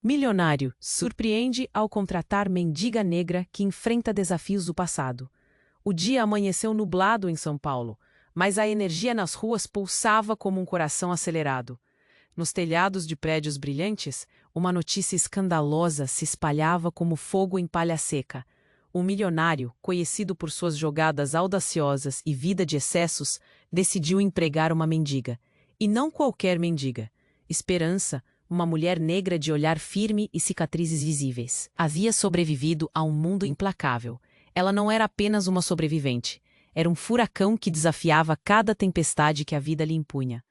Milionário surpreende ao contratar mendiga negra que enfrenta desafios do passado. O dia amanheceu nublado em São Paulo, mas a energia nas ruas pulsava como um coração acelerado. Nos telhados de prédios brilhantes, uma notícia escandalosa se espalhava como fogo em palha seca. Um milionário, conhecido por suas jogadas audaciosas e vida de excessos, decidiu empregar uma mendiga. E não qualquer mendiga. Esperança, uma mulher negra de olhar firme e cicatrizes visíveis, havia sobrevivido a um mundo implacável. Ela não era apenas uma sobrevivente. Era um furacão que desafiava cada tempestade que a vida lhe impunha.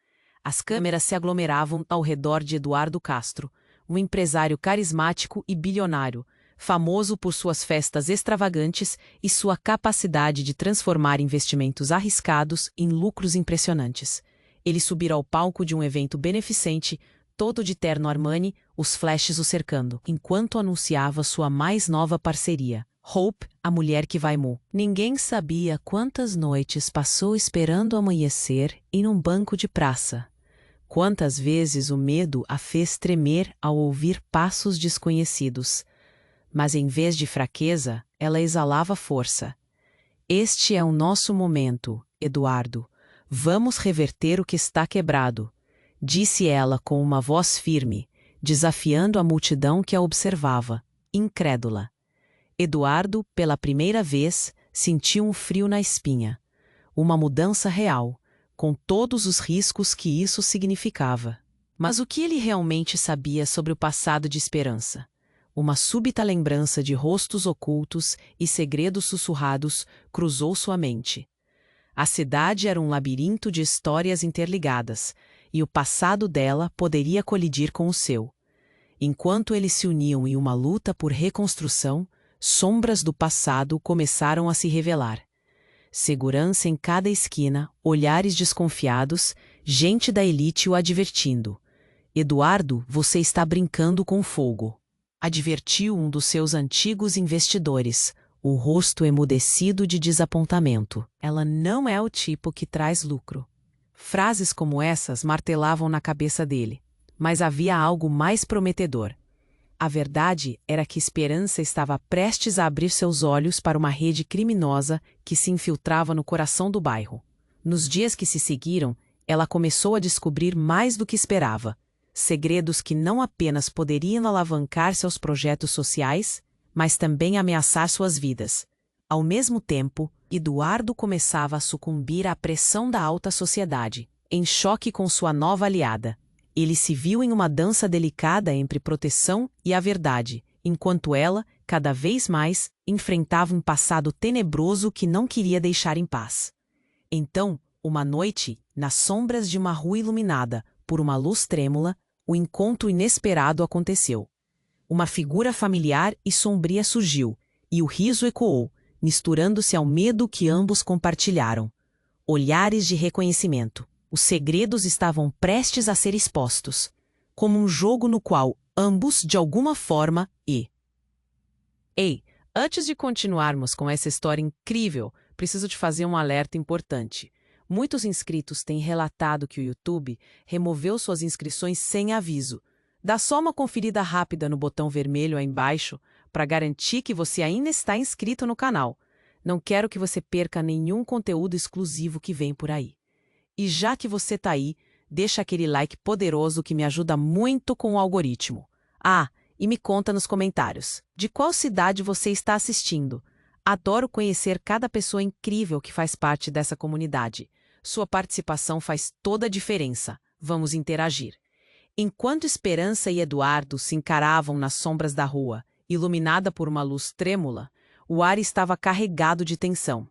As câmeras se aglomeravam ao redor de Eduardo Castro, um empresário carismático e bilionário, famoso por suas festas extravagantes e sua capacidade de transformar investimentos arriscados em lucros impressionantes. Ele subira ao palco de um evento beneficente, todo de terno Armani, os flashes o cercando, enquanto anunciava sua mais nova parceria, Hope, a mulher que vai mu. Ninguém sabia quantas noites passou esperando amanhecer em um banco de praça. Quantas vezes o medo a fez tremer ao ouvir passos desconhecidos. Mas em vez de fraqueza, ela exalava força. Este é o nosso momento, Eduardo. Vamos reverter o que está quebrado, disse ela com uma voz firme, desafiando a multidão que a observava, incrédula. Eduardo, pela primeira vez, sentiu um frio na espinha. Uma mudança real, com todos os riscos que isso significava. Mas o que ele realmente sabia sobre o passado de Esperança? Uma súbita lembrança de rostos ocultos e segredos sussurrados cruzou sua mente. A cidade era um labirinto de histórias interligadas, e o passado dela poderia colidir com o seu. Enquanto eles se uniam em uma luta por reconstrução, sombras do passado começaram a se revelar. Segurança em cada esquina, olhares desconfiados, gente da elite o advertindo. Eduardo, você está brincando com fogo. Advertiu um dos seus antigos investidores, o rosto emudecido de desapontamento. Ela não é o tipo que traz lucro. Frases como essas martelavam na cabeça dele, mas havia algo mais prometedor. A verdade era que Esperança estava prestes a abrir seus olhos para uma rede criminosa que se infiltrava no coração do bairro. Nos dias que se seguiram, ela começou a descobrir mais do que esperava. Segredos que não apenas poderiam alavancar seus projetos sociais, mas também ameaçar suas vidas. Ao mesmo tempo, Eduardo começava a sucumbir à pressão da alta sociedade, em choque com sua nova aliada. Ele se viu em uma dança delicada entre proteção e a verdade, enquanto ela, cada vez mais, enfrentava um passado tenebroso que não queria deixar em paz. Então, uma noite, nas sombras de uma rua iluminada por uma luz trêmula, o encontro inesperado aconteceu. Uma figura familiar e sombria surgiu, e o riso ecoou, misturando-se ao medo que ambos compartilharam. Olhares de reconhecimento. Os segredos estavam prestes a ser expostos, como um jogo no qual ambos, de alguma forma, Ei, antes de continuarmos com essa história incrível, preciso te fazer um alerta importante. Muitos inscritos têm relatado que o YouTube removeu suas inscrições sem aviso. Dá só uma conferida rápida no botão vermelho aí embaixo para garantir que você ainda está inscrito no canal. Não quero que você perca nenhum conteúdo exclusivo que vem por aí. E já que você está aí, deixa aquele like poderoso que me ajuda muito com o algoritmo. Ah, e me conta nos comentários, de qual cidade você está assistindo? Adoro conhecer cada pessoa incrível que faz parte dessa comunidade. Sua participação faz toda a diferença. Vamos interagir. Enquanto Esperança e Eduardo se encaravam nas sombras da rua, iluminada por uma luz trêmula, o ar estava carregado de tensão.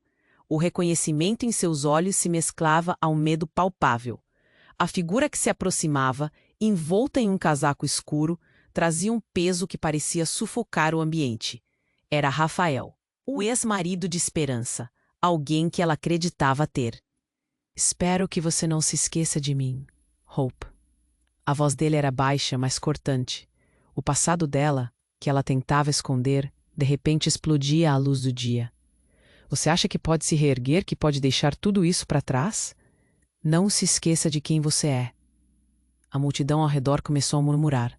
O reconhecimento em seus olhos se mesclava a um medo palpável. A figura que se aproximava, envolta em um casaco escuro, trazia um peso que parecia sufocar o ambiente. Era Rafael, o ex-marido de Esperança, alguém que ela acreditava ter. Espero que você não se esqueça de mim, Hope. A voz dele era baixa, mas cortante. O passado dela, que ela tentava esconder, de repente explodia à luz do dia. Você acha que pode se reerguer, que pode deixar tudo isso para trás? Não se esqueça de quem você é. A multidão ao redor começou a murmurar.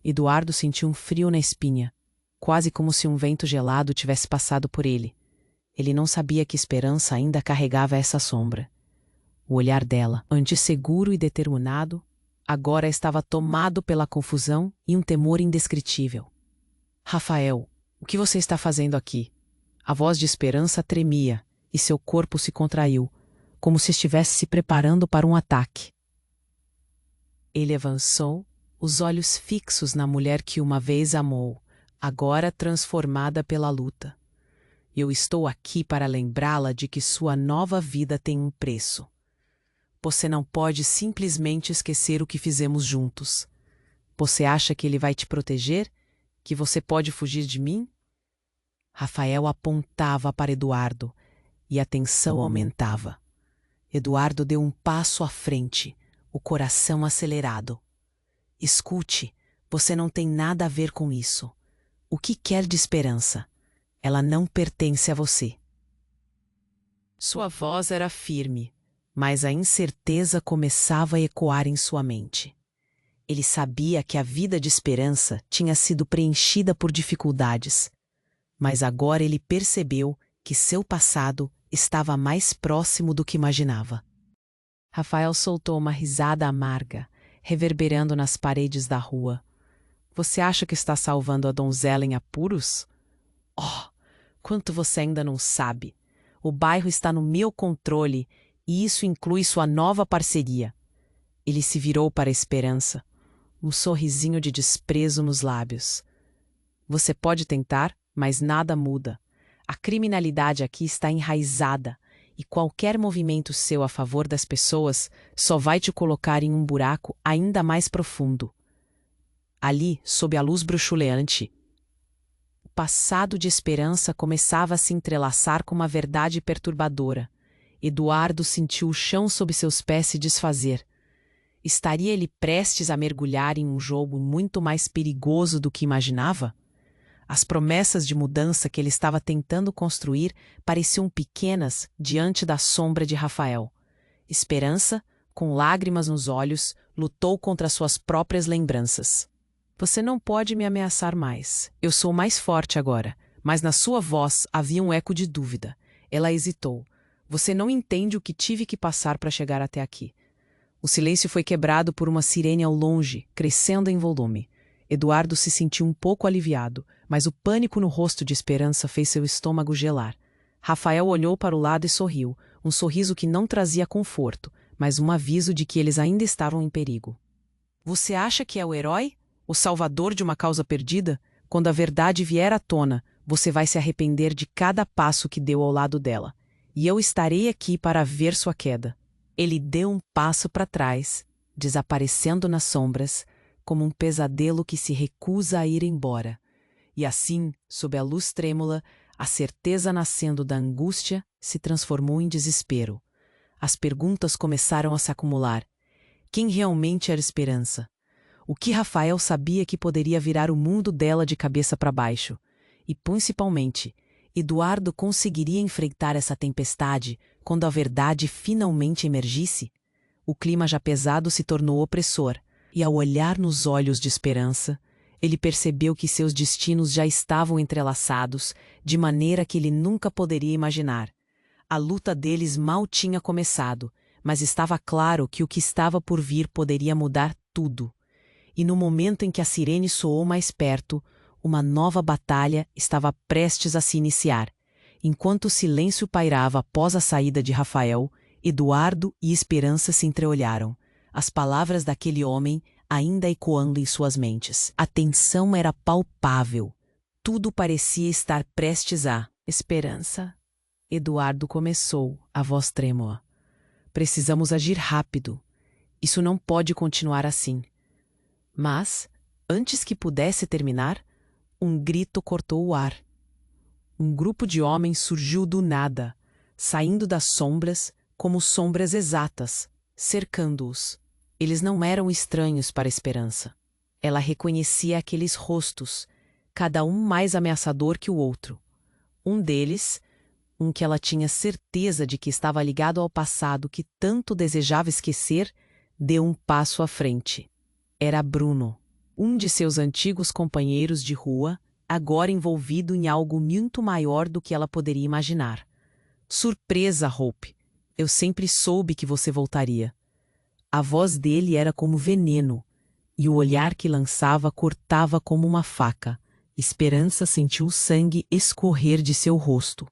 Eduardo sentiu um frio na espinha, quase como se um vento gelado tivesse passado por ele. Ele não sabia que Esperança ainda carregava essa sombra. O olhar dela, antes seguro e determinado, agora estava tomado pela confusão e um temor indescritível. Rafael, o que você está fazendo aqui? A voz de Esperança tremia e seu corpo se contraiu, como se estivesse se preparando para um ataque. Ele avançou, os olhos fixos na mulher que uma vez amou, agora transformada pela luta. Eu estou aqui para lembrá-la de que sua nova vida tem um preço. Você não pode simplesmente esquecer o que fizemos juntos. Você acha que ele vai te proteger? Que você pode fugir de mim? Rafael apontava para Eduardo e a tensão aumentava. Eduardo deu um passo à frente, o coração acelerado. Escute, você não tem nada a ver com isso. O que quer de Esperança? Ela não pertence a você. Sua voz era firme, mas a incerteza começava a ecoar em sua mente. Ele sabia que a vida de Esperança tinha sido preenchida por dificuldades, mas agora ele percebeu que seu passado estava mais próximo do que imaginava. Rafael soltou uma risada amarga, reverberando nas paredes da rua. Você acha que está salvando a donzela em apuros? Oh, quanto você ainda não sabe! O bairro está no meu controle e isso inclui sua nova parceria. Ele se virou para a Esperança, um sorrisinho de desprezo nos lábios. Você pode tentar, mas nada muda. A criminalidade aqui está enraizada e qualquer movimento seu a favor das pessoas só vai te colocar em um buraco ainda mais profundo. Ali, sob a luz bruxuleante, o passado de Esperança começava a se entrelaçar com uma verdade perturbadora. Eduardo sentiu o chão sob seus pés se desfazer. Estaria ele prestes a mergulhar em um jogo muito mais perigoso do que imaginava? As promessas de mudança que ele estava tentando construir pareciam pequenas diante da sombra de Rafael. Esperança, com lágrimas nos olhos, lutou contra suas próprias lembranças. Você não pode me ameaçar mais. Eu sou mais forte agora. Mas na sua voz havia um eco de dúvida. Ela hesitou. Você não entende o que tive que passar para chegar até aqui. O silêncio foi quebrado por uma sirene ao longe, crescendo em volume. Eduardo se sentiu um pouco aliviado, mas o pânico no rosto de Esperança fez seu estômago gelar. Rafael olhou para o lado e sorriu, um sorriso que não trazia conforto, mas um aviso de que eles ainda estavam em perigo. Você acha que é o herói? O salvador de uma causa perdida? Quando a verdade vier à tona, você vai se arrepender de cada passo que deu ao lado dela. E eu estarei aqui para ver sua queda. Ele deu um passo para trás, desaparecendo nas sombras, como um pesadelo que se recusa a ir embora. E assim, sob a luz trêmula, a certeza nascendo da angústia se transformou em desespero. As perguntas começaram a se acumular. Quem realmente era Esperança? O que Rafael sabia que poderia virar o mundo dela de cabeça para baixo? E, principalmente, Eduardo conseguiria enfrentar essa tempestade quando a verdade finalmente emergisse? O clima já pesado se tornou opressor, e ao olhar nos olhos de Esperança, ele percebeu que seus destinos já estavam entrelaçados de maneira que ele nunca poderia imaginar. A luta deles mal tinha começado, mas estava claro que o que estava por vir poderia mudar tudo. E no momento em que a sirene soou mais perto, uma nova batalha estava prestes a se iniciar. Enquanto o silêncio pairava após a saída de Rafael, Eduardo e Esperança se entreolharam. As palavras daquele homem ainda ecoando em suas mentes. A tensão era palpável. Tudo parecia estar prestes a... Esperança. Eduardo começou, a voz trêmula. Precisamos agir rápido. Isso não pode continuar assim. Mas, antes que pudesse terminar, um grito cortou o ar. Um grupo de homens surgiu do nada, saindo das sombras como sombras exatas, cercando-os. Eles não eram estranhos para a Esperança. Ela reconhecia aqueles rostos, cada um mais ameaçador que o outro. Um deles, um que ela tinha certeza de que estava ligado ao passado que tanto desejava esquecer, deu um passo à frente. Era Bruno, um de seus antigos companheiros de rua, agora envolvido em algo muito maior do que ela poderia imaginar. Surpresa, Hope! Eu sempre soube que você voltaria. A voz dele era como veneno, e o olhar que lançava cortava como uma faca. Esperança sentiu o sangue escorrer de seu rosto.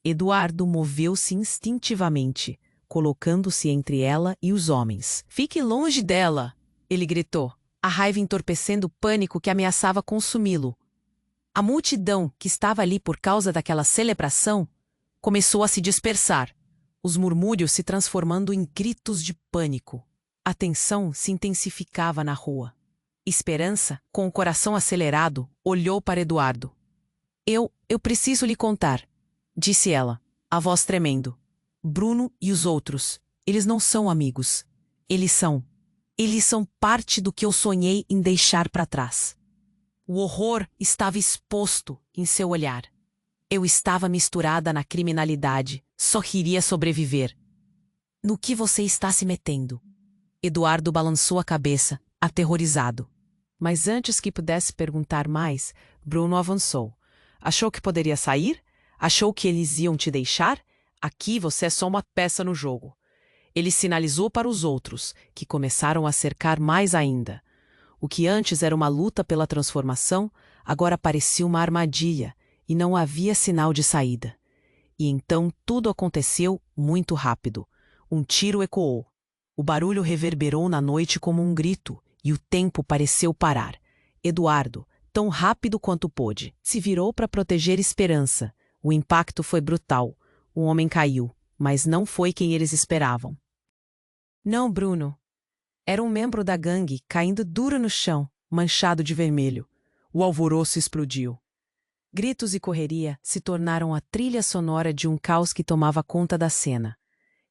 Eduardo moveu-se instintivamente, colocando-se entre ela e os homens. Fique longe dela! Ele gritou, a raiva entorpecendo o pânico que ameaçava consumi-lo. A multidão, que estava ali por causa daquela celebração, começou a se dispersar, os murmúrios se transformando em gritos de pânico. A tensão se intensificava na rua. Esperança, com o coração acelerado, olhou para Eduardo. Eu preciso lhe contar, disse ela, a voz tremendo. Bruno e os outros, eles não são amigos. Eles são parte do que eu sonhei em deixar para trás. O horror estava exposto em seu olhar. Eu estava misturada na criminalidade, só queria sobreviver. No que você está se metendo? Eduardo balançou a cabeça, aterrorizado. Mas antes que pudesse perguntar mais, Bruno avançou. Achou que poderia sair? Achou que eles iam te deixar? Aqui você é só uma peça no jogo. Ele sinalizou para os outros, que começaram a cercar mais ainda. O que antes era uma luta pela transformação, agora parecia uma armadilha, e não havia sinal de saída. E então tudo aconteceu muito rápido. Um tiro ecoou. O barulho reverberou na noite como um grito, e o tempo pareceu parar. Eduardo, tão rápido quanto pôde, se virou para proteger Esperança. O impacto foi brutal. O homem caiu, mas não foi quem eles esperavam. Não, Bruno. Era um membro da gangue, caindo duro no chão, manchado de vermelho. O alvoroço explodiu. Gritos e correria se tornaram a trilha sonora de um caos que tomava conta da cena.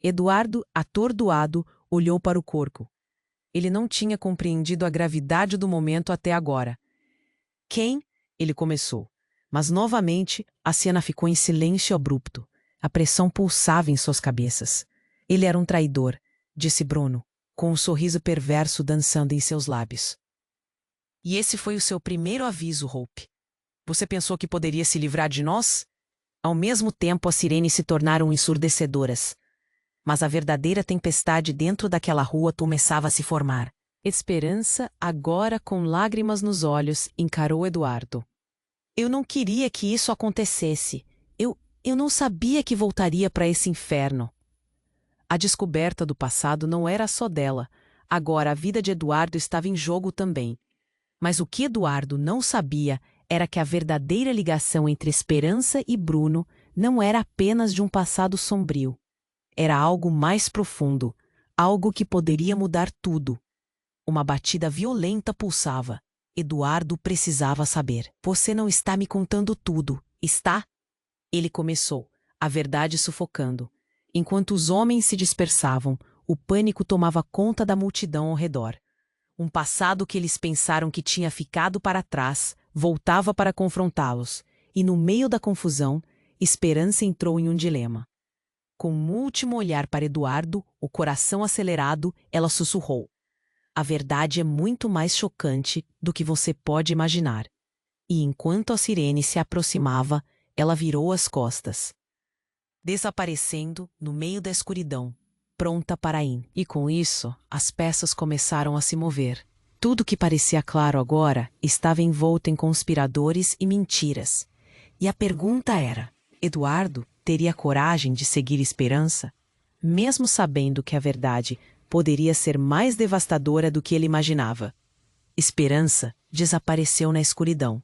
Eduardo, atordoado, olhou para o corpo. Ele não tinha compreendido a gravidade do momento até agora. Quem? Ele começou. Mas novamente a cena ficou em silêncio abrupto. A pressão pulsava em suas cabeças. Ele era um traidor, disse Bruno, com um sorriso perverso dançando em seus lábios. E esse foi o seu primeiro aviso, Hope. Você pensou que poderia se livrar de nós? Ao mesmo tempo as sirenes se tornaram ensurdecedoras. Mas a verdadeira tempestade dentro daquela rua começava a se formar. Esperança, agora com lágrimas nos olhos, encarou Eduardo. Eu não queria que isso acontecesse. Eu não sabia que voltaria para esse inferno. A descoberta do passado não era só dela. Agora a vida de Eduardo estava em jogo também. Mas o que Eduardo não sabia era que a verdadeira ligação entre Esperança e Bruno não era apenas de um passado sombrio. Era algo mais profundo, algo que poderia mudar tudo. Uma batida violenta pulsava. Eduardo precisava saber. Você não está me contando tudo, está? Ele começou, a verdade sufocando. Enquanto os homens se dispersavam, o pânico tomava conta da multidão ao redor. Um passado que eles pensaram que tinha ficado para trás voltava para confrontá-los, e no meio da confusão, Esperança entrou em um dilema. Com um último olhar para Eduardo, o coração acelerado, ela sussurrou. A verdade é muito mais chocante do que você pode imaginar. E enquanto a sirene se aproximava, ela virou as costas, desaparecendo no meio da escuridão, pronta para ir. E com isso, as peças começaram a se mover. Tudo que parecia claro agora estava envolto em conspiradores e mentiras. E a pergunta era, Eduardo teria coragem de seguir Esperança? Mesmo sabendo que a verdade poderia ser mais devastadora do que ele imaginava. Esperança desapareceu na escuridão,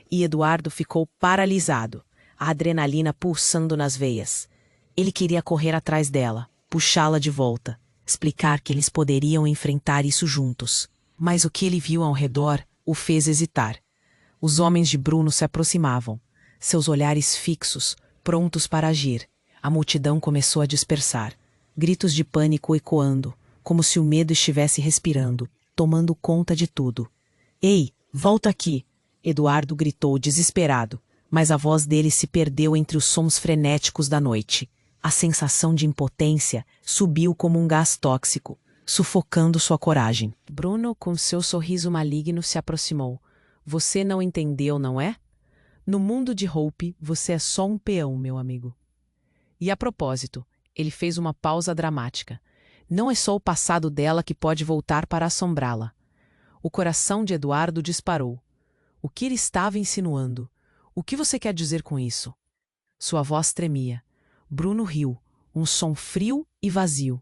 e Eduardo ficou paralisado, a adrenalina pulsando nas veias. Ele queria correr atrás dela, puxá-la de volta, explicar que eles poderiam enfrentar isso juntos. Mas o que ele viu ao redor o fez hesitar. Os homens de Bruno se aproximavam, seus olhares fixos, prontos para agir. A multidão começou a dispersar, gritos de pânico ecoando, como se o medo estivesse respirando, tomando conta de tudo. Ei, volta aqui! Eduardo gritou desesperado, mas a voz dele se perdeu entre os sons frenéticos da noite. A sensação de impotência subiu como um gás tóxico. sufocando sua coragem. Bruno, com seu sorriso maligno, se aproximou. Você não entendeu, não é? No mundo de Hope, você é só um peão, meu amigo. E a propósito, ele fez uma pausa dramática. Não é só o passado dela que pode voltar para assombrá-la. O coração de Eduardo disparou. O que ele estava insinuando? O que você quer dizer com isso? Sua voz tremia. Bruno riu, um som frio e vazio.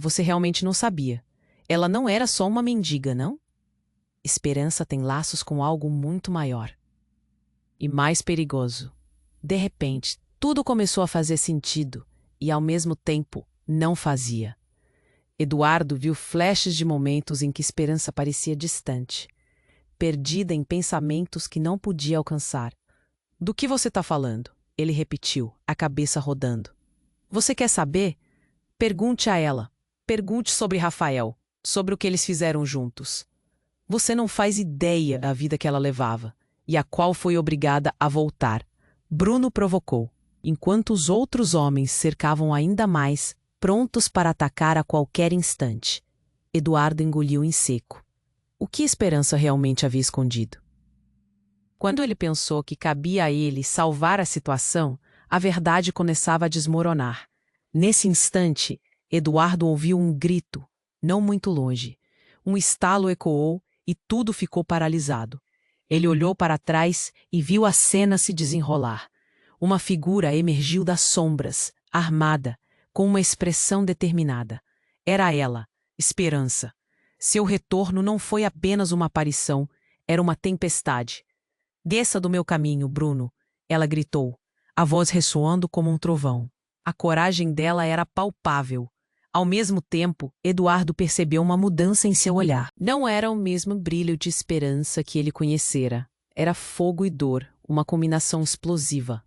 Você realmente não sabia. Ela não era só uma mendiga, não? Esperança tem laços com algo muito maior. E mais perigoso. De repente, tudo começou a fazer sentido e, ao mesmo tempo, não fazia. Eduardo viu flashes de momentos em que Esperança parecia distante, perdida em pensamentos que não podia alcançar. Do que você está falando? Ele repetiu, a cabeça rodando. Você quer saber? Pergunte a ela. Pergunte sobre Rafael, sobre o que eles fizeram juntos. Você não faz ideia da vida que ela levava e a qual foi obrigada a voltar. Bruno provocou, enquanto os outros homens cercavam ainda mais, prontos para atacar a qualquer instante. Eduardo engoliu em seco. O que Esperança realmente havia escondido? Quando ele pensou que cabia a ele salvar a situação, a verdade começava a desmoronar. Nesse instante, Eduardo ouviu um grito, não muito longe. Um estalo ecoou e tudo ficou paralisado. Ele olhou para trás e viu a cena se desenrolar. Uma figura emergiu das sombras, armada, com uma expressão determinada. Era ela, Esperança. Seu retorno não foi apenas uma aparição, era uma tempestade. Desça do meu caminho, Bruno, ela gritou, a voz ressoando como um trovão. A coragem dela era palpável. Ao mesmo tempo, Eduardo percebeu uma mudança em seu olhar. Não era o mesmo brilho de esperança que ele conhecera. Era fogo e dor, uma combinação explosiva.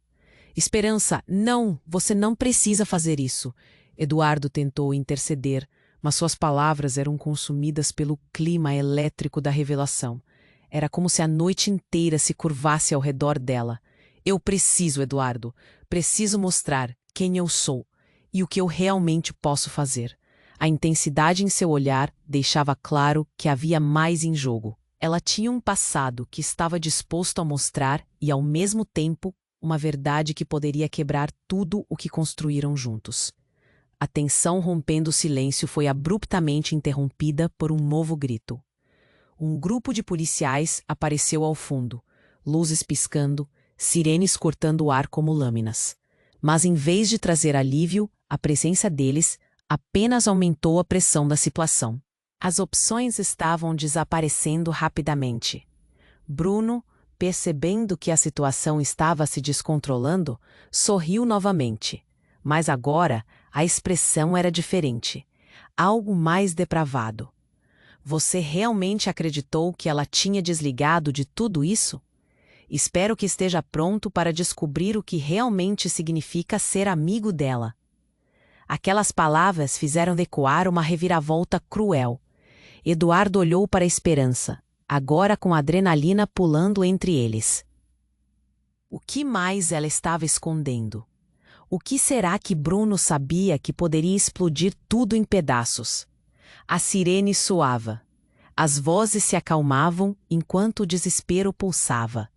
Esperança, não, você não precisa fazer isso. Eduardo tentou interceder, mas suas palavras eram consumidas pelo clima elétrico da revelação. Era como se a noite inteira se curvasse ao redor dela. Eu preciso, Eduardo. Preciso mostrar quem eu sou e o que eu realmente posso fazer. A intensidade em seu olhar deixava claro que havia mais em jogo. Ela tinha um passado que estava disposto a mostrar e, ao mesmo tempo, uma verdade que poderia quebrar tudo o que construíram juntos. A tensão rompendo o silêncio foi abruptamente interrompida por um novo grito. Um grupo de policiais apareceu ao fundo, luzes piscando, sirenes cortando o ar como lâminas. Mas em vez de trazer alívio, a presença deles apenas aumentou a pressão da situação. As opções estavam desaparecendo rapidamente. Bruno, percebendo que a situação estava se descontrolando, sorriu novamente. Mas agora a expressão era diferente. Algo mais depravado. Você realmente acreditou que ela tinha desligado de tudo isso? Espero que esteja pronto para descobrir o que realmente significa ser amigo dela. Aquelas palavras fizeram ecoar uma reviravolta cruel. Eduardo olhou para a Esperança, agora com a adrenalina pulando entre eles. O que mais ela estava escondendo? O que será que Bruno sabia que poderia explodir tudo em pedaços? A sirene soava. As vozes se acalmavam enquanto o desespero pulsava.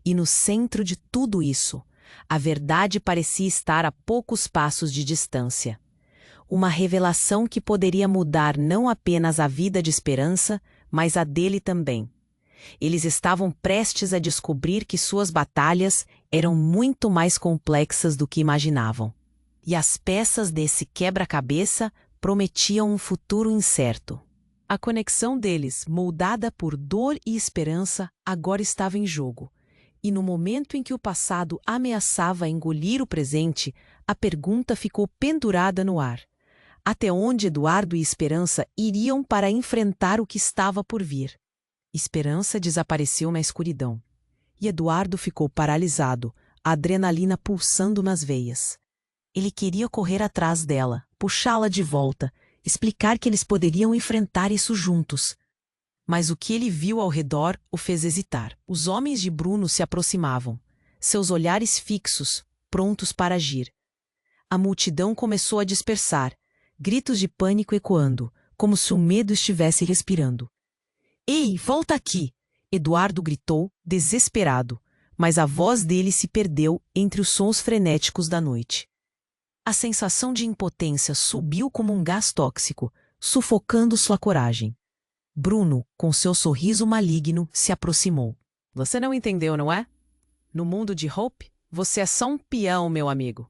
E no centro de tudo isso, a verdade parecia estar a poucos passos de distância. Uma revelação que poderia mudar não apenas a vida de Esperança, mas a dele também. Eles estavam prestes a descobrir que suas batalhas eram muito mais complexas do que imaginavam. E as peças desse quebra-cabeça prometiam um futuro incerto. A conexão deles, moldada por dor e esperança, agora estava em jogo. E no momento em que o passado ameaçava engolir o presente, a pergunta ficou pendurada no ar. Até onde Eduardo e Esperança iriam para enfrentar o que estava por vir? Esperança desapareceu na escuridão. E Eduardo ficou paralisado, a adrenalina pulsando nas veias. Ele queria correr atrás dela, puxá-la de volta, explicar que eles poderiam enfrentar isso juntos. Mas o que ele viu ao redor o fez hesitar. Os homens de Bruno se aproximavam, seus olhares fixos, prontos para agir. A multidão começou a dispersar, gritos de pânico ecoando, como se o medo estivesse respirando. Ei, volta aqui! Eduardo gritou, desesperado, mas a voz dele se perdeu entre os sons frenéticos da noite. A sensação de impotência subiu como um gás tóxico, sufocando sua coragem. Bruno, com seu sorriso maligno, se aproximou. Você não entendeu, não é? No mundo de Hope, você é só um peão, meu amigo.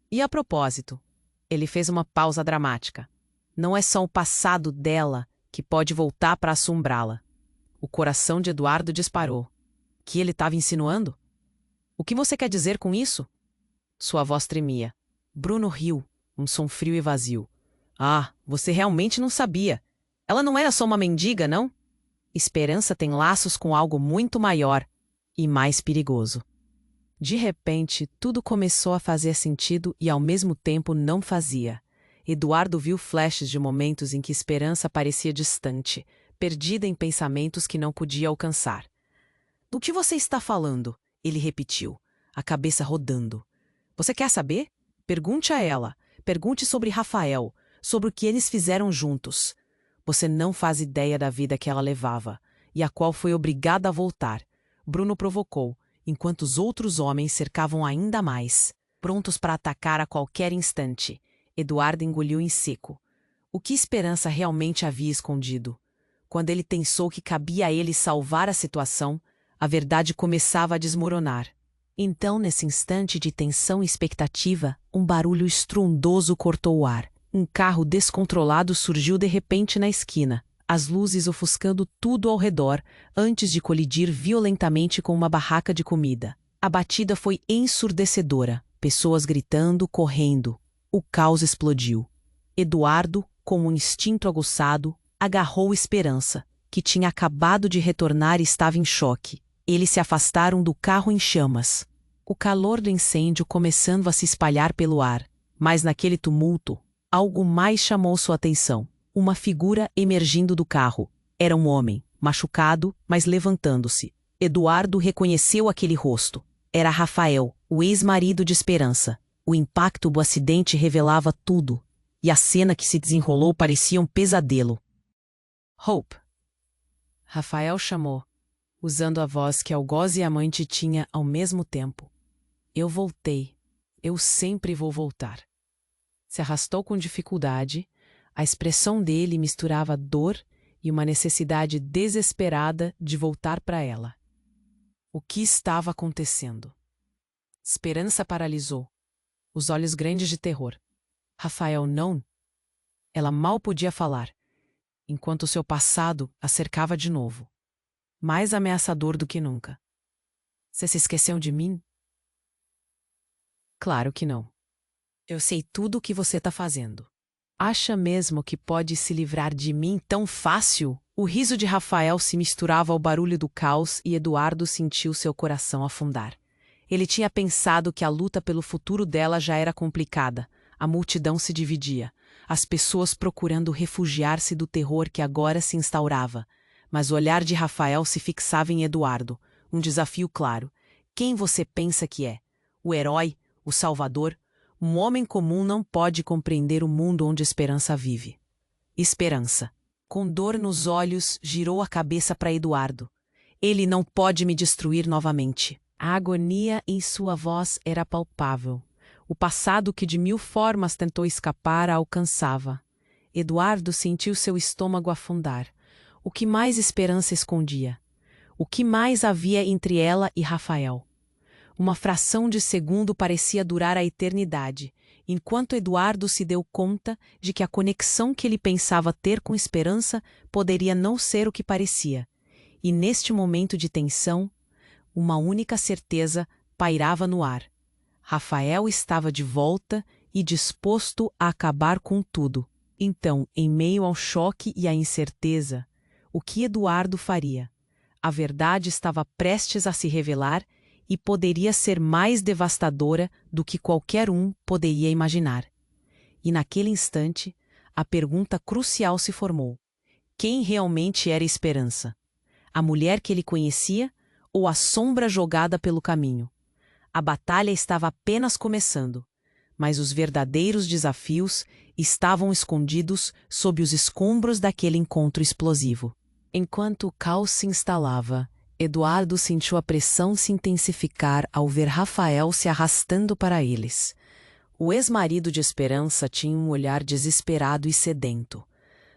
E a propósito, ele fez uma pausa dramática. Não é só o passado dela que pode voltar para assombrá-la. O coração de Eduardo disparou. Que ele estava insinuando? O que você quer dizer com isso? Sua voz tremia. Bruno riu, um som frio e vazio. Ah, você realmente não sabia. Ela não era só uma mendiga, não? Esperança tem laços com algo muito maior e mais perigoso. De repente, tudo começou a fazer sentido e ao mesmo tempo não fazia. Eduardo viu flashes de momentos em que Esperança parecia distante, perdida em pensamentos que não podia alcançar. Do que você está falando? Ele repetiu, a cabeça rodando. Você quer saber? Pergunte a ela. Pergunte sobre Rafael, sobre o que eles fizeram juntos. Você não faz ideia da vida que ela levava, e a qual foi obrigada a voltar. Bruno provocou, enquanto os outros homens cercavam ainda mais, prontos para atacar a qualquer instante. Eduardo engoliu em seco. O que Esperança realmente havia escondido? Quando ele pensou que cabia a ele salvar a situação, a verdade começava a desmoronar. Então, nesse instante de tensão e expectativa, um barulho estrondoso cortou o ar. Um carro descontrolado surgiu de repente na esquina, as luzes ofuscando tudo ao redor, antes de colidir violentamente com uma barraca de comida. A batida foi ensurdecedora, pessoas gritando, correndo. O caos explodiu. Eduardo, com um instinto aguçado, agarrou Esperança, que tinha acabado de retornar e estava em choque. Eles se afastaram do carro em chamas. O calor do incêndio começando a se espalhar pelo ar, mas naquele tumulto, algo mais chamou sua atenção. Uma figura emergindo do carro. Era um homem, machucado, mas levantando-se. Eduardo reconheceu aquele rosto. Era Rafael, o ex-marido de Esperança. O impacto do acidente revelava tudo, e a cena que se desenrolou parecia um pesadelo. Hope. Rafael chamou, usando a voz que algoz e amante tinha ao mesmo tempo. Eu voltei. Eu sempre vou voltar. Se arrastou com dificuldade, a expressão dele misturava dor e uma necessidade desesperada de voltar para ela. O que estava acontecendo? Esperança paralisou, os olhos grandes de terror. Rafael não. Ela mal podia falar, enquanto seu passado a cercava de novo, mais ameaçador do que nunca. Você se esqueceu de mim? Claro que não. Eu sei tudo o que você está fazendo. Acha mesmo que pode se livrar de mim tão fácil? O riso de Rafael se misturava ao barulho do caos e Eduardo sentiu seu coração afundar. Ele tinha pensado que a luta pelo futuro dela já era complicada. A multidão se dividia, as pessoas procurando refugiar-se do terror que agora se instaurava. Mas o olhar de Rafael se fixava em Eduardo, um desafio claro. Quem você pensa que é? O herói? O salvador? Um homem comum não pode compreender o mundo onde Esperança vive. Esperança, com dor nos olhos, girou a cabeça para Eduardo. Ele não pode me destruir novamente. A agonia em sua voz era palpável. O passado que de mil formas tentou escapar a alcançava. Eduardo sentiu seu estômago afundar. O que mais Esperança escondia? O que mais havia entre ela e Rafael? Uma fração de segundo parecia durar a eternidade, enquanto Eduardo se deu conta de que a conexão que ele pensava ter com Esperança poderia não ser o que parecia. E neste momento de tensão, uma única certeza pairava no ar. Rafael estava de volta e disposto a acabar com tudo. Então, em meio ao choque e à incerteza, o que Eduardo faria? A verdade estava prestes a se revelar e poderia ser mais devastadora do que qualquer um poderia imaginar. E naquele instante, a pergunta crucial se formou. Quem realmente era Esperança? A mulher que ele conhecia ou a sombra jogada pelo caminho? A batalha estava apenas começando, mas os verdadeiros desafios estavam escondidos sob os escombros daquele encontro explosivo. Enquanto o caos se instalava, Eduardo sentiu a pressão se intensificar ao ver Rafael se arrastando para eles. O ex-marido de Esperança tinha um olhar desesperado e sedento.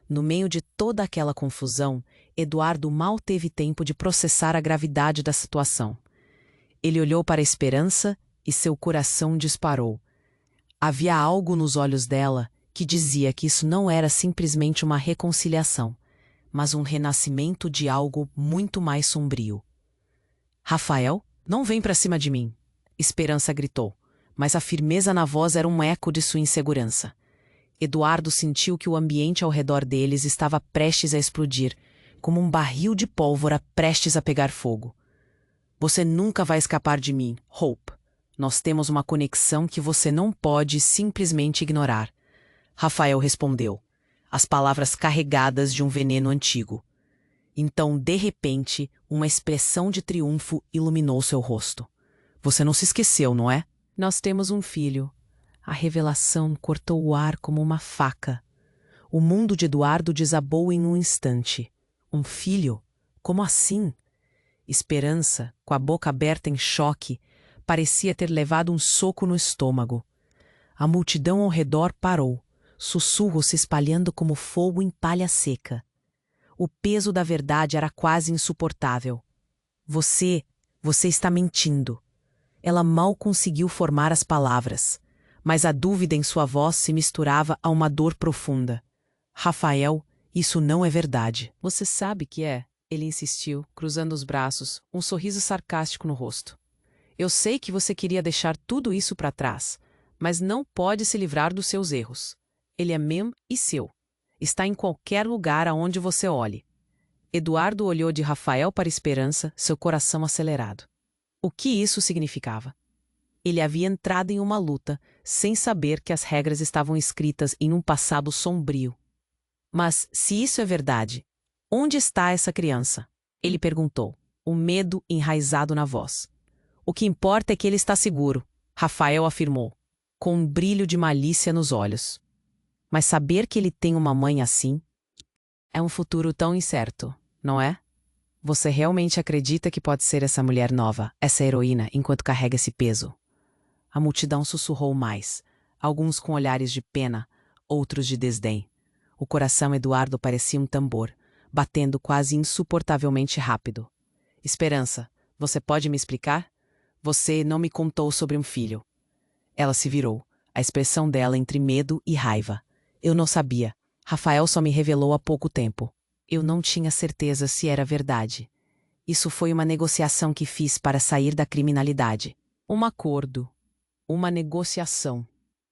No meio de toda aquela confusão, Eduardo mal teve tempo de processar a gravidade da situação. Ele olhou para Esperança e seu coração disparou. Havia algo nos olhos dela que dizia que isso não era simplesmente uma reconciliação, mas um renascimento de algo muito mais sombrio. "Rafael, não vem para cima de mim", Esperança gritou, mas a firmeza na voz era um eco de sua insegurança. Eduardo sentiu que o ambiente ao redor deles estava prestes a explodir, como um barril de pólvora prestes a pegar fogo. "Você nunca vai escapar de mim, Hope. Nós temos uma conexão que você não pode simplesmente ignorar", Rafael respondeu, as palavras carregadas de um veneno antigo. Então, de repente, uma expressão de triunfo iluminou seu rosto. "Você não se esqueceu, não é? Nós temos um filho." A revelação cortou o ar como uma faca. O mundo de Eduardo desabou em um instante. Um filho? Como assim? Esperança, com a boca aberta em choque, parecia ter levado um soco no estômago. A multidão ao redor parou, sussurros se espalhando como fogo em palha seca. O peso da verdade era quase insuportável. Você está mentindo." Ela mal conseguiu formar as palavras, mas a dúvida em sua voz se misturava a uma dor profunda. "Rafael, isso não é verdade." "Você sabe que é", ele insistiu, cruzando os braços, um sorriso sarcástico no rosto. "Eu sei que você queria deixar tudo isso para trás, mas não pode se livrar dos seus erros. Ele é meu e seu. Está em qualquer lugar aonde você olhe." Eduardo olhou de Rafael para Esperança, seu coração acelerado. O que isso significava? Ele havia entrado em uma luta, sem saber que as regras estavam escritas em um passado sombrio. "Mas, se isso é verdade, onde está essa criança?" ele perguntou, o medo enraizado na voz. "O que importa é que ele está seguro", Rafael afirmou, com um brilho de malícia nos olhos. "Mas saber que ele tem uma mãe assim é um futuro tão incerto, não é? Você realmente acredita que pode ser essa mulher nova, essa heroína, enquanto carrega esse peso?" A multidão sussurrou mais, alguns com olhares de pena, outros de desdém. O coração Eduardo parecia um tambor, batendo quase insuportavelmente rápido. "Esperança, você pode me explicar? Você não me contou sobre um filho." Ela se virou, a expressão dela entre medo e raiva. "Eu não sabia. Rafael só me revelou há pouco tempo. Eu não tinha certeza se era verdade. Isso foi uma negociação que fiz para sair da criminalidade." Um acordo. Uma negociação.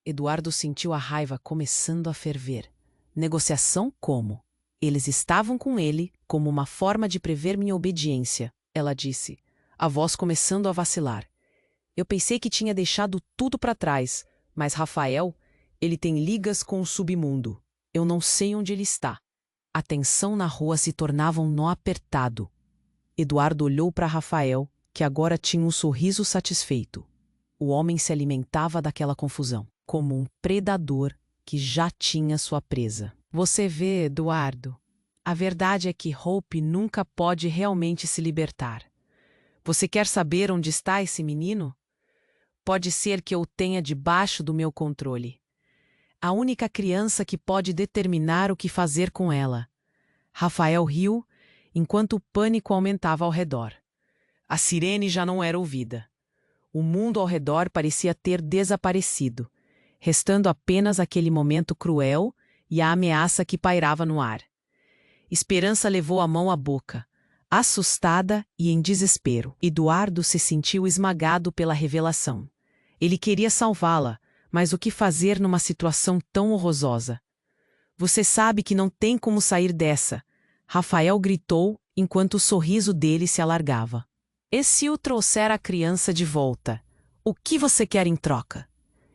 Eduardo sentiu a raiva começando a ferver. Negociação como? "Eles estavam com ele como uma forma de prever minha obediência", ela disse, a voz começando a vacilar. "Eu pensei que tinha deixado tudo para trás, mas Rafael, ele tem ligas com o submundo. Eu não sei onde ele está." A tensão na rua se tornava um nó apertado. Eduardo olhou para Rafael, que agora tinha um sorriso satisfeito. O homem se alimentava daquela confusão, como um predador que já tinha sua presa. "Você vê, Eduardo, a verdade é que Hope nunca pode realmente se libertar. Você quer saber onde está esse menino? Pode ser que eu o tenha debaixo do meu controle. A única criança que pode determinar o que fazer com ela." Rafael riu, enquanto o pânico aumentava ao redor. A sirene já não era ouvida. O mundo ao redor parecia ter desaparecido, restando apenas aquele momento cruel e a ameaça que pairava no ar. Esperança levou a mão à boca, assustada e em desespero. Eduardo se sentiu esmagado pela revelação. Ele queria salvá-la, mas o que fazer numa situação tão horrorosa? "Você sabe que não tem como sair dessa", Rafael gritou enquanto o sorriso dele se alargava. "E se o trouxer a criança de volta? O que você quer em troca?"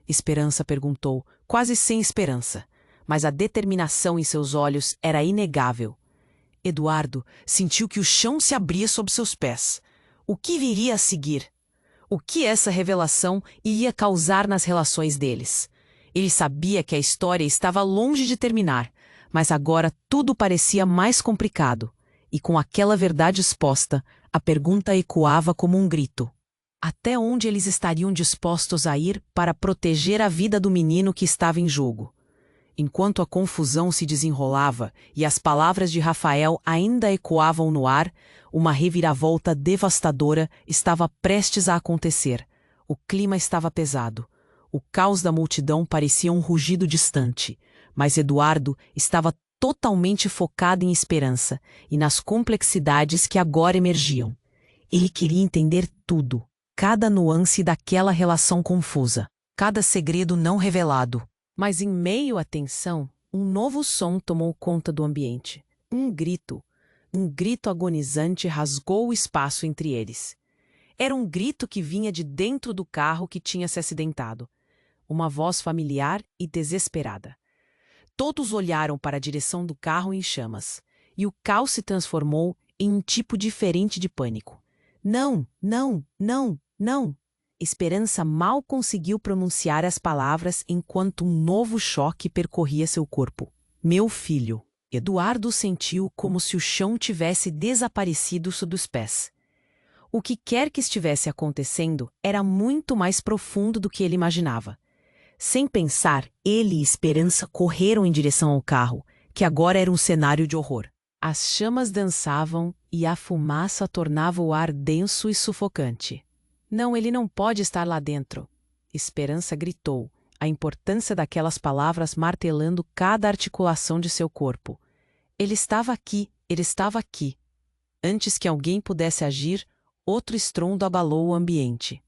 Esperança perguntou, quase sem esperança, mas a determinação em seus olhos era inegável. Eduardo sentiu que o chão se abria sob seus pés. O que viria a seguir? O que essa revelação ia causar nas relações deles? Ele sabia que a história estava longe de terminar, mas agora tudo parecia mais complicado. E com aquela verdade exposta, a pergunta ecoava como um grito. Até onde eles estariam dispostos a ir para proteger a vida do menino que estava em jogo? Enquanto a confusão se desenrolava e as palavras de Rafael ainda ecoavam no ar, uma reviravolta devastadora estava prestes a acontecer. O clima estava pesado. O caos da multidão parecia um rugido distante, mas Eduardo estava totalmente focado em esperança e nas complexidades que agora emergiam. Ele queria entender tudo, cada nuance daquela relação confusa, cada segredo não revelado. Mas em meio à tensão, um novo som tomou conta do ambiente. Um grito agonizante rasgou o espaço entre eles. Era um grito que vinha de dentro do carro que tinha se acidentado. Uma voz familiar e desesperada. Todos olharam para a direção do carro em chamas, e o caos se transformou em um tipo diferente de pânico. Não, não, não, não! Esperança mal conseguiu pronunciar as palavras enquanto um novo choque percorria seu corpo. Meu filho. Eduardo sentiu como se o chão tivesse desaparecido sob os pés. O que quer que estivesse acontecendo era muito mais profundo do que ele imaginava. Sem pensar, ele e Esperança correram em direção ao carro, que agora era um cenário de horror. As chamas dançavam e a fumaça tornava o ar denso e sufocante. Não, ele não pode estar lá dentro. Esperança gritou, a importância daquelas palavras martelando cada articulação de seu corpo. Ele estava aqui, ele estava aqui. Antes que alguém pudesse agir, outro estrondo abalou o ambiente.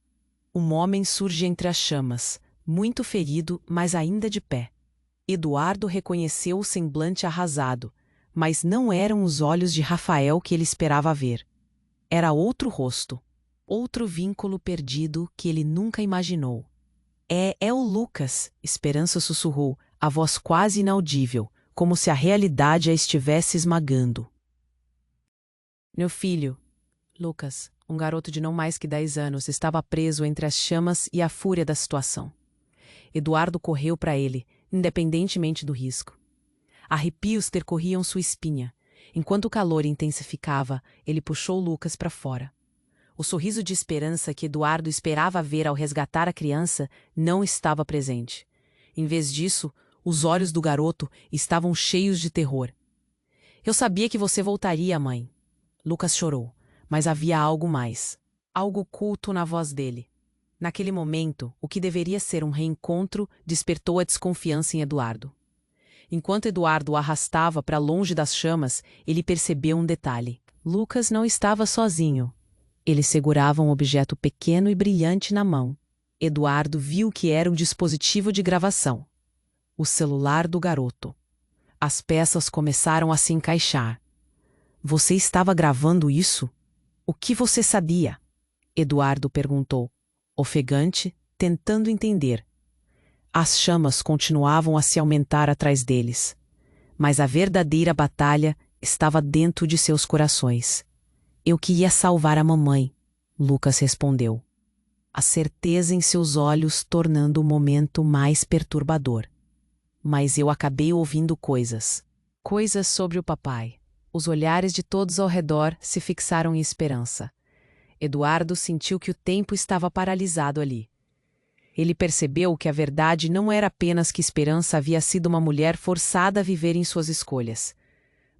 Um homem surge entre as chamas, muito ferido, mas ainda de pé. Eduardo reconheceu o semblante arrasado, mas não eram os olhos de Rafael que ele esperava ver. Era outro rosto. Outro vínculo perdido que ele nunca imaginou. É o Lucas, Esperança sussurrou, a voz quase inaudível, como se a realidade a estivesse esmagando. Meu filho, Lucas, um garoto de não mais que 10 anos, estava preso entre as chamas e a fúria da situação. Eduardo correu para ele, independentemente do risco. Arrepios percorriam sua espinha. Enquanto o calor intensificava, ele puxou Lucas para fora. O sorriso de esperança que Eduardo esperava ver ao resgatar a criança não estava presente. Em vez disso, os olhos do garoto estavam cheios de terror. Eu sabia que você voltaria, mãe. Lucas chorou, mas havia algo mais. Algo oculto na voz dele. Naquele momento, o que deveria ser um reencontro despertou a desconfiança em Eduardo. Enquanto Eduardo o arrastava para longe das chamas, ele percebeu um detalhe. Lucas não estava sozinho. Ele segurava um objeto pequeno e brilhante na mão. Eduardo viu que era um dispositivo de gravação. O celular do garoto. As peças começaram a se encaixar. Você estava gravando isso? O que você sabia? Eduardo perguntou, ofegante, tentando entender. As chamas continuavam a se aumentar atrás deles. Mas a verdadeira batalha estava dentro de seus corações. Eu queria salvar a mamãe, Lucas respondeu. A certeza em seus olhos tornando o momento mais perturbador. Mas eu acabei ouvindo coisas. Coisas sobre o papai. Os olhares de todos ao redor se fixaram em Esperança. Eduardo sentiu que o tempo estava paralisado ali. Ele percebeu que a verdade não era apenas que Esperança havia sido uma mulher forçada a viver em suas escolhas.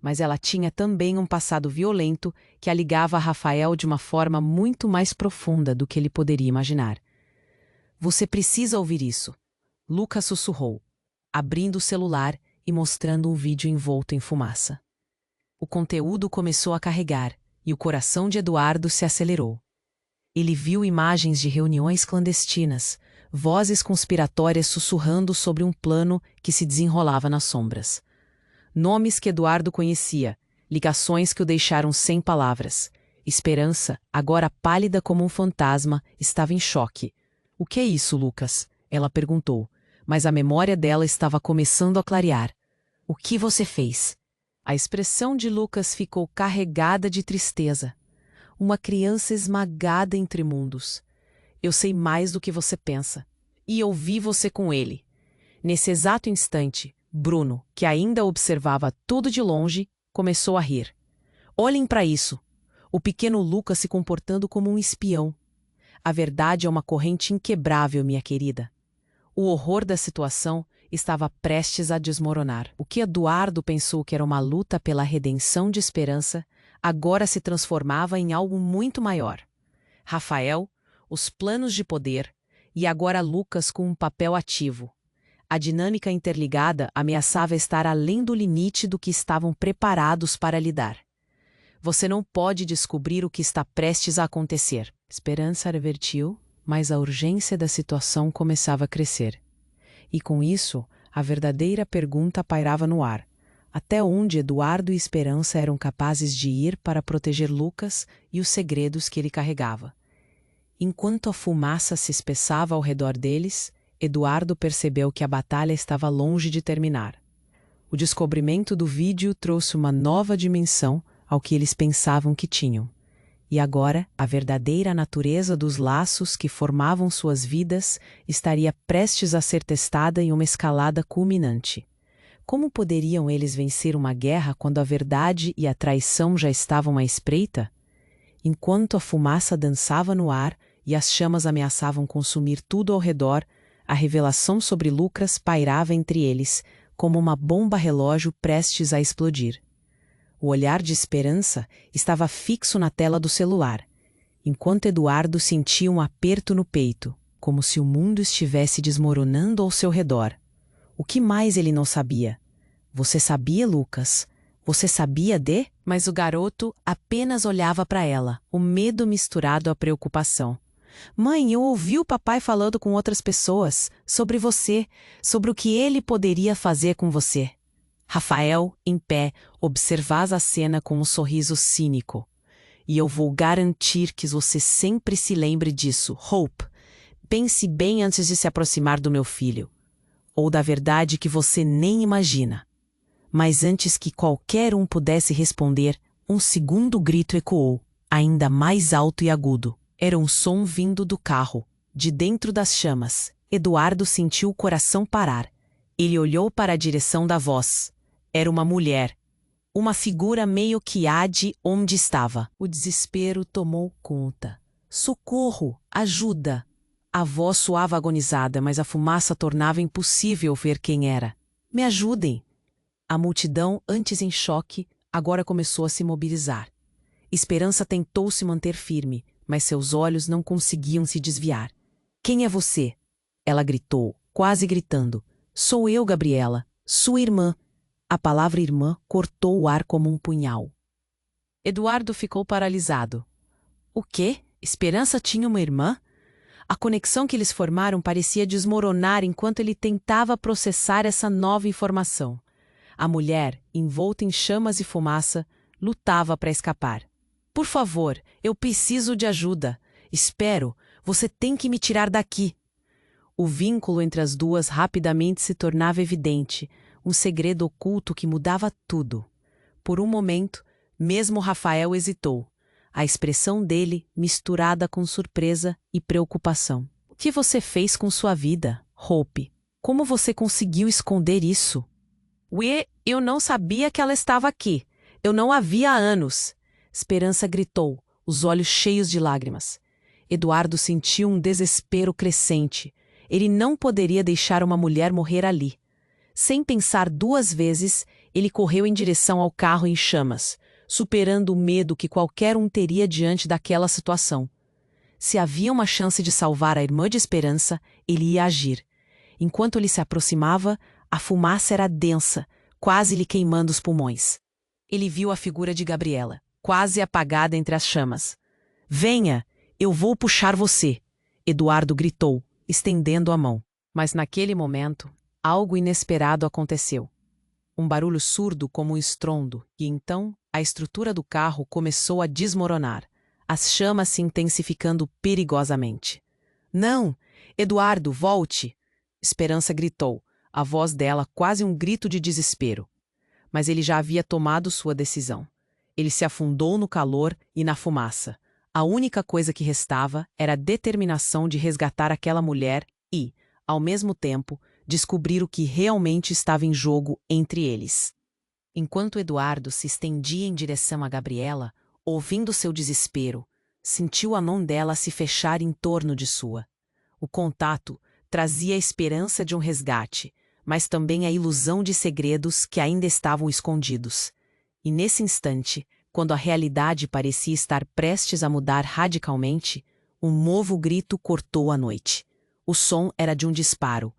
Mas ela tinha também um passado violento que a ligava a Rafael de uma forma muito mais profunda do que ele poderia imaginar. Você precisa ouvir isso, Lucas sussurrou, abrindo o celular e mostrando um vídeo envolto em fumaça. O conteúdo começou a carregar e o coração de Eduardo se acelerou. Ele viu imagens de reuniões clandestinas, vozes conspiratórias sussurrando sobre um plano que se desenrolava nas sombras. Nomes que Eduardo conhecia, ligações que o deixaram sem palavras. Esperança, agora pálida como um fantasma, estava em choque. O que é isso, Lucas? Ela perguntou, mas a memória dela estava começando a clarear. O que você fez? A expressão de Lucas ficou carregada de tristeza. Uma criança esmagada entre mundos. Eu sei mais do que você pensa. E eu vi você com ele. Nesse exato instante, Bruno, que ainda observava tudo de longe, começou a rir. Olhem para isso. O pequeno Lucas se comportando como um espião. A verdade é uma corrente inquebrável, minha querida. O horror da situação estava prestes a desmoronar. O que Eduardo pensou que era uma luta pela redenção de Esperança, agora se transformava em algo muito maior. Rafael, os planos de poder, e agora Lucas com um papel ativo. A dinâmica interligada ameaçava estar além do limite do que estavam preparados para lidar. Você não pode descobrir o que está prestes a acontecer. Esperança revertiu, mas a urgência da situação começava a crescer. E com isso, a verdadeira pergunta pairava no ar. Até onde Eduardo e Esperança eram capazes de ir para proteger Lucas e os segredos que ele carregava? Enquanto a fumaça se espessava ao redor deles, Eduardo percebeu que a batalha estava longe de terminar. O descobrimento do vídeo trouxe uma nova dimensão ao que eles pensavam que tinham. E agora, a verdadeira natureza dos laços que formavam suas vidas estaria prestes a ser testada em uma escalada culminante. Como poderiam eles vencer uma guerra quando a verdade e a traição já estavam à espreita? Enquanto a fumaça dançava no ar e as chamas ameaçavam consumir tudo ao redor, a revelação sobre Lucas pairava entre eles, como uma bomba relógio prestes a explodir. O olhar de Esperança estava fixo na tela do celular, enquanto Eduardo sentia um aperto no peito, como se o mundo estivesse desmoronando ao seu redor. O que mais ele não sabia? Você sabia, Lucas? Você sabia de? Mas o garoto apenas olhava para ela, o medo misturado à preocupação. Mãe, eu ouvi o papai falando com outras pessoas, sobre você, sobre o que ele poderia fazer com você. Rafael, em pé, observava a cena com um sorriso cínico. E eu vou garantir que você sempre se lembre disso, Hope. Pense bem antes de se aproximar do meu filho. Ou da verdade que você nem imagina. Mas antes que qualquer um pudesse responder, um segundo grito ecoou, ainda mais alto e agudo. Era um som vindo do carro, de dentro das chamas. Eduardo sentiu o coração parar. Ele olhou para a direção da voz. Era uma mulher. Uma figura meio que há de onde estava. O desespero tomou conta. Socorro! Ajuda! A voz soava agonizada, mas a fumaça tornava impossível ver quem era. Me ajudem! A multidão, antes em choque, agora começou a se mobilizar. Esperança tentou se manter firme, mas seus olhos não conseguiam se desviar. Quem é você? Ela gritou, quase gritando. Sou eu, Gabriela, sua irmã. A palavra irmã cortou o ar como um punhal. Eduardo ficou paralisado. O quê? Esperança tinha uma irmã? A conexão que eles formaram parecia desmoronar enquanto ele tentava processar essa nova informação. A mulher, envolta em chamas e fumaça, lutava para escapar. Por favor, eu preciso de ajuda. Espero, você tem que me tirar daqui. O vínculo entre as duas rapidamente se tornava evidente, um segredo oculto que mudava tudo. Por um momento, mesmo Rafael hesitou, a expressão dele misturada com surpresa e preocupação. O que você fez com sua vida, Hope? Como você conseguiu esconder isso? Eu não sabia que ela estava aqui. Eu não a vi há anos. Esperança gritou, os olhos cheios de lágrimas. Eduardo sentiu um desespero crescente. Ele não poderia deixar uma mulher morrer ali. Sem pensar duas vezes, ele correu em direção ao carro em chamas, superando o medo que qualquer um teria diante daquela situação. Se havia uma chance de salvar a irmã de Esperança, ele ia agir. Enquanto ele se aproximava, a fumaça era densa, quase lhe queimando os pulmões. Ele viu a figura de Gabriela, quase apagada entre as chamas. Venha, eu vou puxar você, Eduardo gritou, estendendo a mão. Mas naquele momento, algo inesperado aconteceu. Um barulho surdo como um estrondo, e então a estrutura do carro começou a desmoronar, as chamas se intensificando perigosamente. Não! Eduardo, volte! Esperança gritou, a voz dela quase um grito de desespero. Mas ele já havia tomado sua decisão. Ele se afundou no calor e na fumaça. A única coisa que restava era a determinação de resgatar aquela mulher e, ao mesmo tempo, descobrir o que realmente estava em jogo entre eles. Enquanto Eduardo se estendia em direção a Gabriela, ouvindo seu desespero, sentiu a mão dela se fechar em torno de sua. O contato trazia a esperança de um resgate, mas também a ilusão de segredos que ainda estavam escondidos. E nesse instante, quando a realidade parecia estar prestes a mudar radicalmente, um novo grito cortou a noite. O som era de um disparo.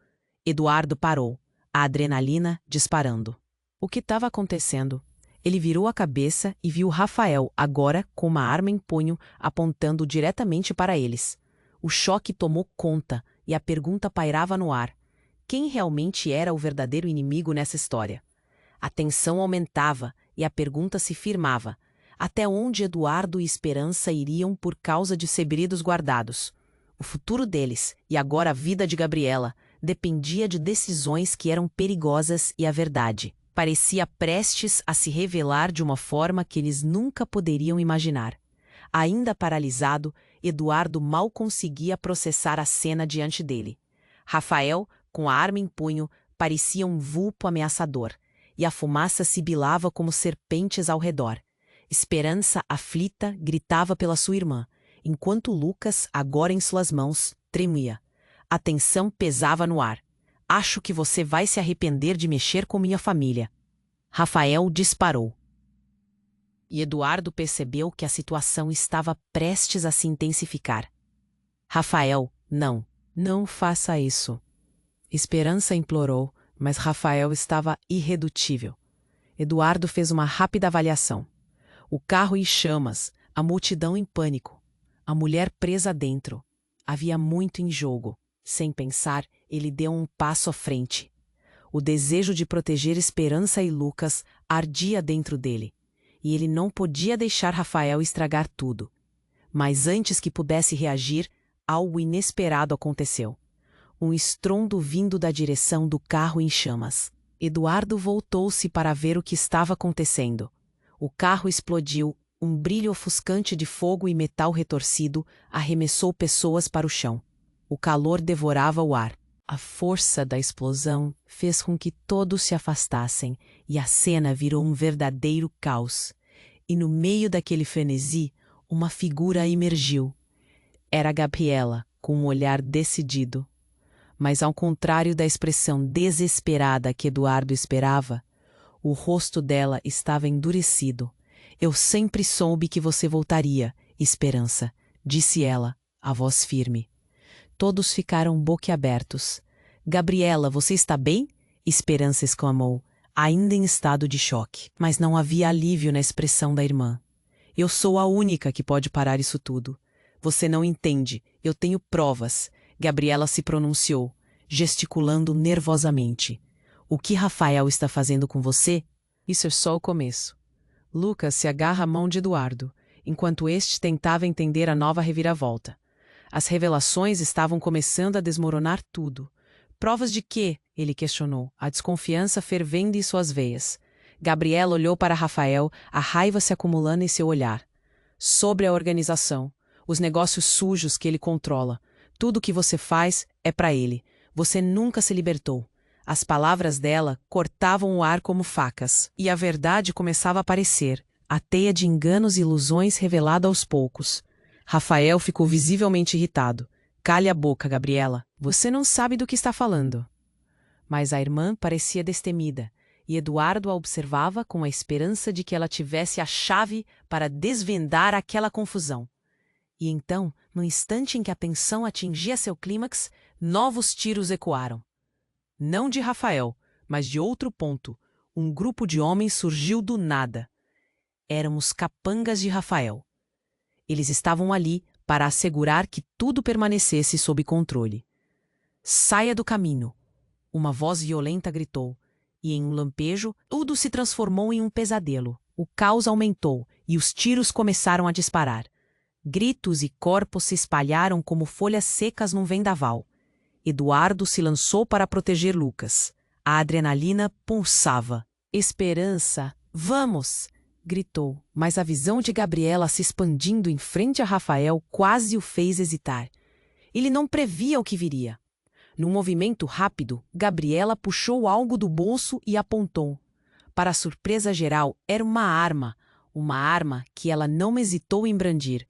Eduardo parou, a adrenalina disparando. O que estava acontecendo? Ele virou a cabeça e viu Rafael, agora com uma arma em punho, apontando diretamente para eles. O choque tomou conta e a pergunta pairava no ar. Quem realmente era o verdadeiro inimigo nessa história? A tensão aumentava e a pergunta se firmava. Até onde Eduardo e Esperança iriam por causa de segredos guardados? O futuro deles, e agora a vida de Gabriela, dependia de decisões que eram perigosas e a verdade parecia prestes a se revelar de uma forma que eles nunca poderiam imaginar. Ainda paralisado, Eduardo mal conseguia processar a cena diante dele. Rafael, com a arma em punho, parecia um vulto ameaçador, e a fumaça sibilava como serpentes ao redor. Esperança, aflita, gritava pela sua irmã, enquanto Lucas, agora em suas mãos, tremia. A tensão pesava no ar. Acho que você vai se arrepender de mexer com minha família. Rafael disparou. E Eduardo percebeu que a situação estava prestes a se intensificar. Rafael, não, não faça isso. Esperança implorou, mas Rafael estava irredutível. Eduardo fez uma rápida avaliação. O carro em chamas, a multidão em pânico. A mulher presa dentro. Havia muito em jogo. Sem pensar, ele deu um passo à frente. O desejo de proteger Esperança e Lucas ardia dentro dele, e ele não podia deixar Rafael estragar tudo. Mas antes que pudesse reagir, algo inesperado aconteceu. Um estrondo vindo da direção do carro em chamas. Eduardo voltou-se para ver o que estava acontecendo. O carro explodiu, um brilho ofuscante de fogo e metal retorcido arremessou pessoas para o chão. O calor devorava o ar. A força da explosão fez com que todos se afastassem e a cena virou um verdadeiro caos. E no meio daquele frenesi, uma figura emergiu. Era Gabriela, com um olhar decidido. Mas ao contrário da expressão desesperada que Eduardo esperava, o rosto dela estava endurecido. Eu sempre soube que você voltaria, Esperança, disse ela, a voz firme. Todos ficaram boquiabertos. Gabriela, você está bem? Esperança exclamou, ainda em estado de choque. Mas não havia alívio na expressão da irmã. Eu sou a única que pode parar isso tudo. Você não entende, eu tenho provas. Gabriela se pronunciou, gesticulando nervosamente. O que Rafael está fazendo com você? Isso é só o começo. Lucas se agarra à mão de Eduardo, enquanto este tentava entender a nova reviravolta. As revelações estavam começando a desmoronar tudo. Provas de quê? Ele questionou, a desconfiança fervendo em suas veias. Gabriela olhou para Rafael, a raiva se acumulando em seu olhar. Sobre a organização, os negócios sujos que ele controla. Tudo o que você faz é para ele. Você nunca se libertou. As palavras dela cortavam o ar como facas, e a verdade começava a aparecer, a teia de enganos e ilusões revelada aos poucos. Rafael ficou visivelmente irritado. Cale a boca, Gabriela. Você não sabe do que está falando. Mas a irmã parecia destemida, e Eduardo a observava com a esperança de que ela tivesse a chave para desvendar aquela confusão. E então, no instante em que a tensão atingia seu clímax, novos tiros ecoaram. Não de Rafael, mas de outro ponto. Um grupo de homens surgiu do nada. Eram os capangas de Rafael. Eles estavam ali para assegurar que tudo permanecesse sob controle. Saia do caminho! Uma voz violenta gritou, e em um lampejo, tudo se transformou em um pesadelo. O caos aumentou, e os tiros começaram a disparar. Gritos e corpos se espalharam como folhas secas num vendaval. Eduardo se lançou para proteger Lucas. A adrenalina pulsava. Esperança! Vamos! gritou, mas a visão de Gabriela se expandindo em frente a Rafael quase o fez hesitar. Ele não previa o que viria. Num movimento rápido, Gabriela puxou algo do bolso e apontou. Para a surpresa geral, era uma arma que ela não hesitou em brandir.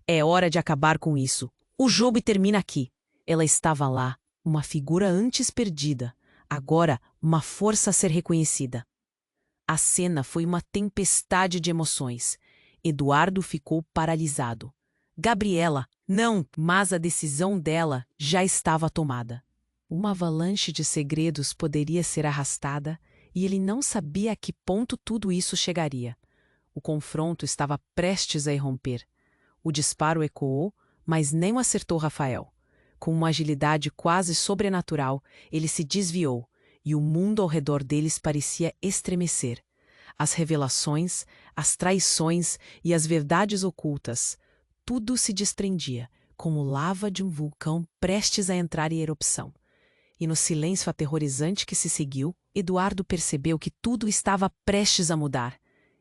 É hora de acabar com isso. O jogo termina aqui. Ela estava lá, uma figura antes perdida, agora uma força a ser reconhecida. A cena foi uma tempestade de emoções. Eduardo ficou paralisado. Gabriela, não, mas a decisão dela já estava tomada. Uma avalanche de segredos poderia ser arrastada e ele não sabia a que ponto tudo isso chegaria. O confronto estava prestes a irromper. O disparo ecoou, mas nem acertou Rafael. Com uma agilidade quase sobrenatural, ele se desviou, e o mundo ao redor deles parecia estremecer. As revelações, as traições e as verdades ocultas, tudo se desprendia, como lava de um vulcão prestes a entrar em erupção. E no silêncio aterrorizante que se seguiu, Eduardo percebeu que tudo estava prestes a mudar.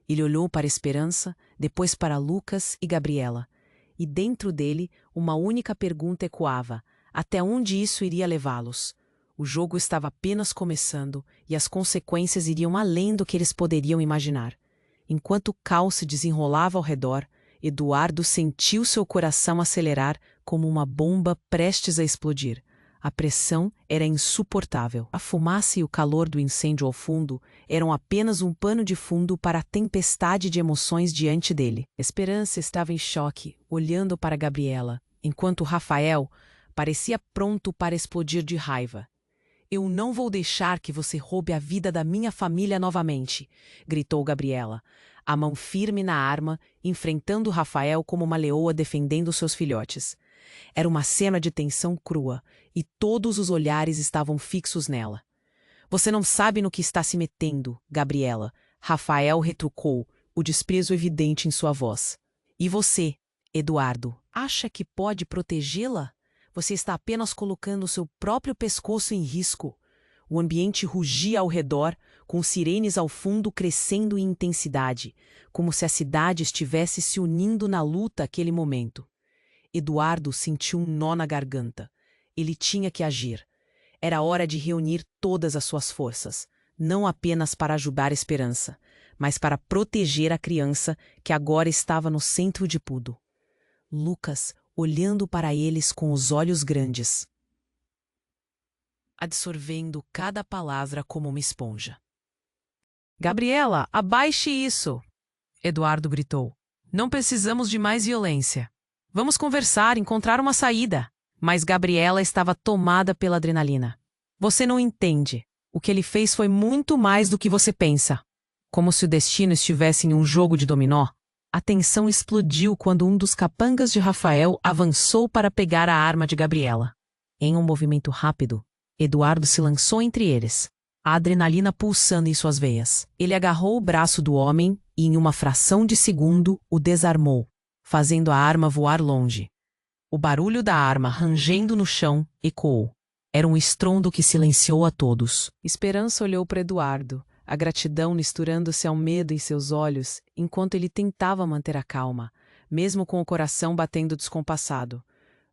Ele olhou para Esperança, depois para Lucas e Gabriela. E dentro dele, uma única pergunta ecoava: até onde isso iria levá-los? O jogo estava apenas começando e as consequências iriam além do que eles poderiam imaginar. Enquanto o caos se desenrolava ao redor, Eduardo sentiu seu coração acelerar como uma bomba prestes a explodir. A pressão era insuportável. A fumaça e o calor do incêndio ao fundo eram apenas um pano de fundo para a tempestade de emoções diante dele. Esperança estava em choque, olhando para Gabriela, enquanto Rafael parecia pronto para explodir de raiva. Eu não vou deixar que você roube a vida da minha família novamente, gritou Gabriela, a mão firme na arma, enfrentando Rafael como uma leoa defendendo seus filhotes. Era uma cena de tensão crua, e todos os olhares estavam fixos nela. Você não sabe no que está se metendo, Gabriela, Rafael retrucou, o desprezo evidente em sua voz. E você, Eduardo, acha que pode protegê-la? Você está apenas colocando seu próprio pescoço em risco. O ambiente rugia ao redor, com sirenes ao fundo crescendo em intensidade, como se a cidade estivesse se unindo na luta àquele momento. Eduardo sentiu um nó na garganta. Ele tinha que agir. Era hora de reunir todas as suas forças, não apenas para ajudar a Esperança, mas para proteger a criança que agora estava no centro de tudo. Lucas, olhando para eles com os olhos grandes, absorvendo cada palavra como uma esponja. Gabriela, abaixe isso! Eduardo gritou. Não precisamos de mais violência. Vamos conversar, encontrar uma saída. Mas Gabriela estava tomada pela adrenalina. Você não entende. O que ele fez foi muito mais do que você pensa. Como se o destino estivesse em um jogo de dominó. A tensão explodiu quando um dos capangas de Rafael avançou para pegar a arma de Gabriela. Em um movimento rápido, Eduardo se lançou entre eles, a adrenalina pulsando em suas veias. Ele agarrou o braço do homem e, em uma fração de segundo, o desarmou, fazendo a arma voar longe. O barulho da arma rangendo no chão ecoou. Era um estrondo que silenciou a todos. Esperança olhou para Eduardo, a gratidão misturando-se ao medo em seus olhos, enquanto ele tentava manter a calma, mesmo com o coração batendo descompassado.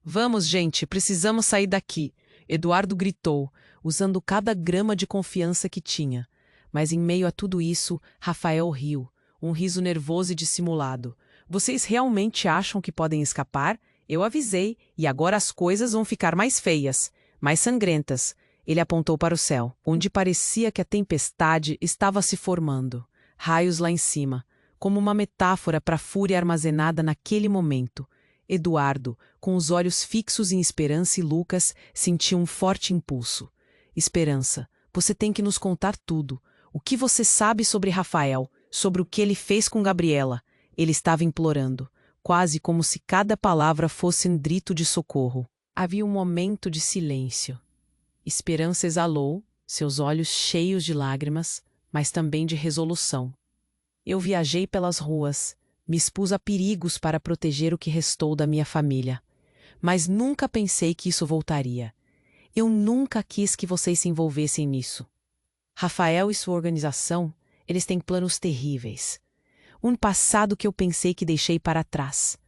Vamos, gente, precisamos sair daqui, Eduardo gritou, usando cada grama de confiança que tinha. Mas em meio a tudo isso, Rafael riu, um riso nervoso e dissimulado. Vocês realmente acham que podem escapar? Eu avisei, e agora as coisas vão ficar mais feias, mais sangrentas. Ele apontou para o céu, onde parecia que a tempestade estava se formando. Raios lá em cima, como uma metáfora para a fúria armazenada naquele momento. Eduardo, com os olhos fixos em Esperança e Lucas, sentiu um forte impulso. Esperança, você tem que nos contar tudo. O que você sabe sobre Rafael, sobre o que ele fez com Gabriela? Ele estava implorando, quase como se cada palavra fosse um grito de socorro. Havia um momento de silêncio. Esperança exalou, seus olhos cheios de lágrimas, mas também de resolução. Eu viajei pelas ruas, me expus a perigos para proteger o que restou da minha família. Mas nunca pensei que isso voltaria. Eu nunca quis que vocês se envolvessem nisso. Rafael e sua organização, eles têm planos terríveis. um passado que eu pensei que deixei para trás.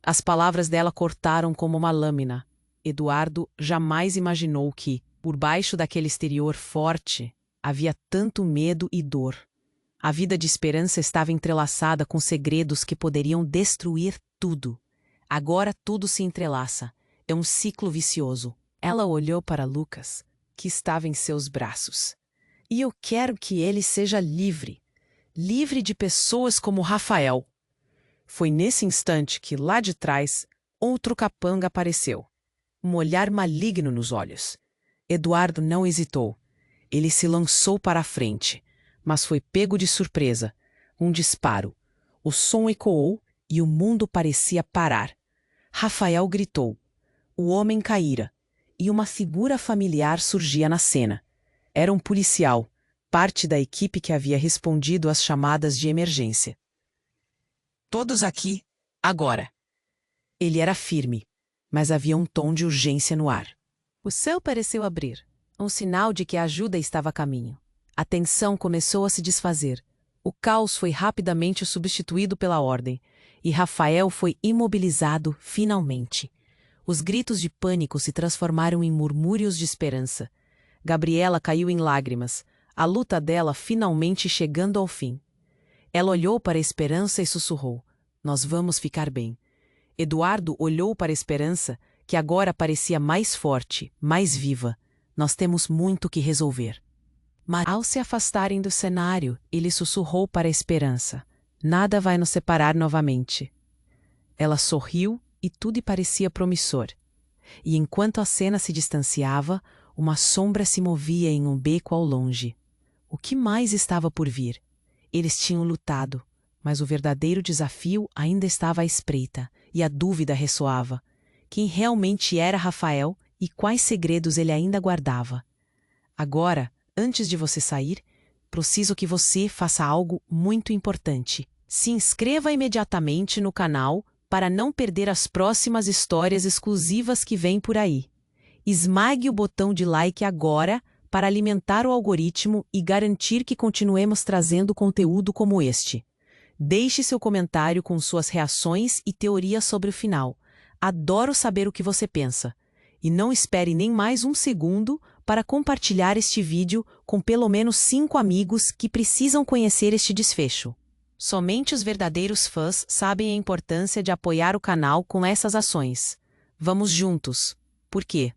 As palavras dela cortaram como uma lâmina. Eduardo jamais imaginou que, por baixo daquele exterior forte, havia tanto medo e dor. A vida de Esperança estava entrelaçada com segredos que poderiam destruir tudo. Agora tudo se entrelaça. É um ciclo vicioso. Ela olhou para Lucas, que estava em seus braços. E eu quero que ele seja livre. Livre de pessoas como Rafael. Foi nesse instante que, lá de trás, outro capanga apareceu. Um olhar maligno nos olhos. Eduardo não hesitou. Ele se lançou para a frente, mas foi pego de surpresa. Um disparo. O som ecoou e o mundo parecia parar. Rafael gritou. O homem caíra, e uma figura familiar surgia na cena. Era um policial, parte da equipe que havia respondido às chamadas de emergência. Todos aqui, agora. Ele era firme, mas havia um tom de urgência no ar. O céu pareceu abrir, um sinal de que a ajuda estava a caminho. A tensão começou a se desfazer. O caos foi rapidamente substituído pela ordem, e Rafael foi imobilizado finalmente. Os gritos de pânico se transformaram em murmúrios de esperança. Gabriela caiu em lágrimas, a luta dela finalmente chegando ao fim. Ela olhou para a Esperança e sussurrou: "Nós vamos ficar bem." Eduardo olhou para a Esperança, que agora parecia mais forte, mais viva. "Nós temos muito que resolver." Mas, ao se afastarem do cenário, ele sussurrou para a Esperança: "Nada vai nos separar novamente." Ela sorriu e tudo parecia promissor. E enquanto a cena se distanciava, uma sombra se movia em um beco ao longe. O que mais estava por vir? Eles tinham lutado, mas o verdadeiro desafio ainda estava à espreita, e a dúvida ressoava. Quem realmente era Rafael e quais segredos ele ainda guardava? Agora, antes de você sair, preciso que você faça algo muito importante. Se inscreva imediatamente no canal para não perder as próximas histórias exclusivas que vêm por aí. Esmague o botão de like agora para alimentar o algoritmo e garantir que continuemos trazendo conteúdo como este. Deixe seu comentário com suas reações e teorias sobre o final. Adoro saber o que você pensa. E não espere nem mais um segundo para compartilhar este vídeo com pelo menos 5 amigos que precisam conhecer este desfecho. Somente os verdadeiros fãs sabem a importância de apoiar o canal com essas ações. Vamos juntos. Por quê?